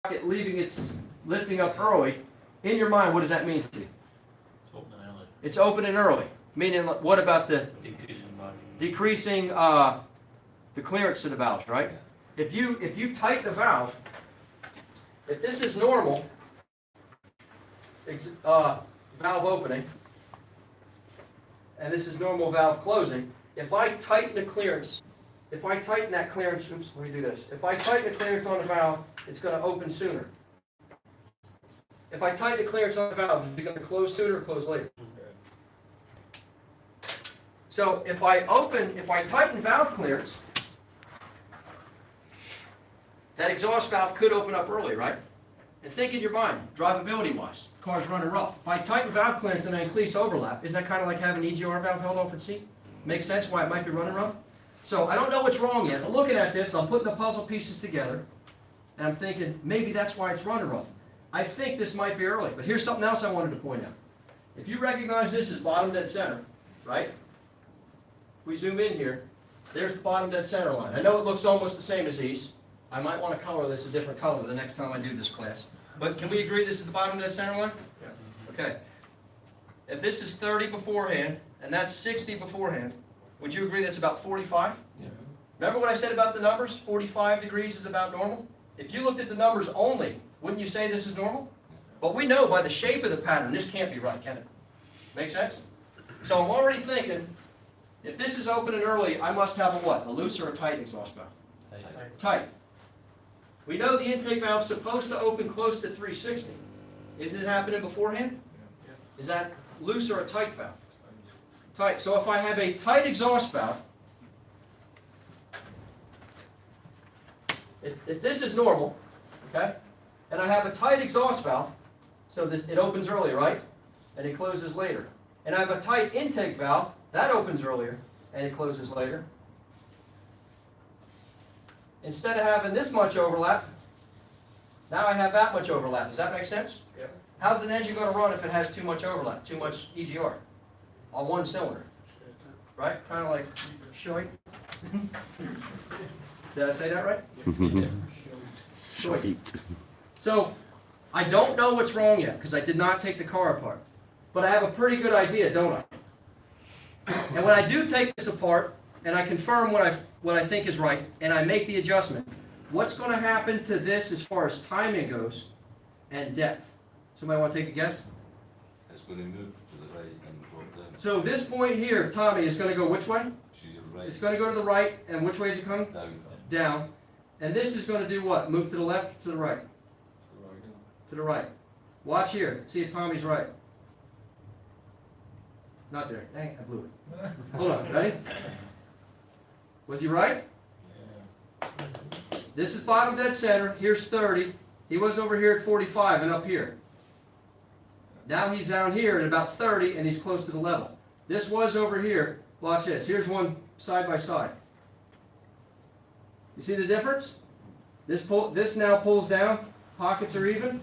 rocket lifting up early, in your mind, what does that mean to you? It's open and early. It's open and early. Meaning, what about the decreasing the clearance to the valves, right? If you tighten the valve, if this is normal, valve opening, and this is normal valve closing, if I tighten the clearance, if I tighten that clearance, oops, let me do this. If I tighten the clearance on the valve, it's going to open sooner. If I tighten the clearance on the valve, is it going to close sooner or close later? So if I tighten valve clearance, that exhaust valve could open up early, right? And think in your mind, drivability-wise, the car's running rough. If I tighten valve clearance and I increase overlap, isn't that kind of like having an EGR valve held off at sea? Makes sense why it might be running rough? So I don't know what's wrong yet, but looking at this, I'm putting the puzzle pieces together, and I'm thinking, maybe that's why it's running rough. I think this might be early, but here's something else I wanted to point out. If you recognize this as bottom dead center, right? If we zoom in here, there's the bottom dead center line. I know it looks almost the same as these. I might want to color this a different color the next time I do this class. But can we agree this is the bottom dead center line? Yeah. Okay. If this is 30 beforehand, and that's 60 beforehand, would you agree that's about 45? Yeah. Remember what I said about the numbers? 45 degrees is about normal? If you looked at the numbers only, wouldn't you say this is normal? But we know by the shape of the pattern, this can't be right, can it? Make sense? So I'm already thinking, if this is open and early, I must have a what? A loose or a tight exhaust valve? Tight. We know the intake valve is supposed to open close to 360. Isn't it happening beforehand? Is that loose or a tight valve? Tight. So if I have a tight exhaust valve, if this is normal, okay, and I have a tight exhaust valve, so that it opens early, right, and it closes later, and I have a tight intake valve, that opens earlier, and it closes later. Instead of having this much overlap, now I have that much overlap. Does that make sense? Yeah. How's an engine going to run if it has too much overlap, too much EGR on one cylinder? Right? Kind of like shoy. Did I say that right? Shoy. So I don't know what's wrong yet because I did not take the car apart. But I have a pretty good idea, don't I? And when I do take this apart and I confirm what I think is right and I make the adjustment, what's going to happen to this as far as timing goes and depth? Somebody want to take a guess? It's going to move to the right and drop down. So this point here, Tommy, is going to go which way? To your right. It's going to go to the right, and which way is it coming? Down. Down. And this is going to do what? Move to the left or to the right? To the right. Watch here. See if Tommy's right. Not there. Dang, I blew it. Hold on. Ready? Was he right? This is bottom dead center. Here's 30. He was over here at 45 and up here. Now he's down here at about 30 and he's close to the level. This was over here. Watch this. Here's one side by side. You see the difference? This now pulls down. Pockets are even.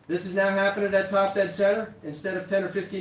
This is now happening at top dead center instead of 10 or 15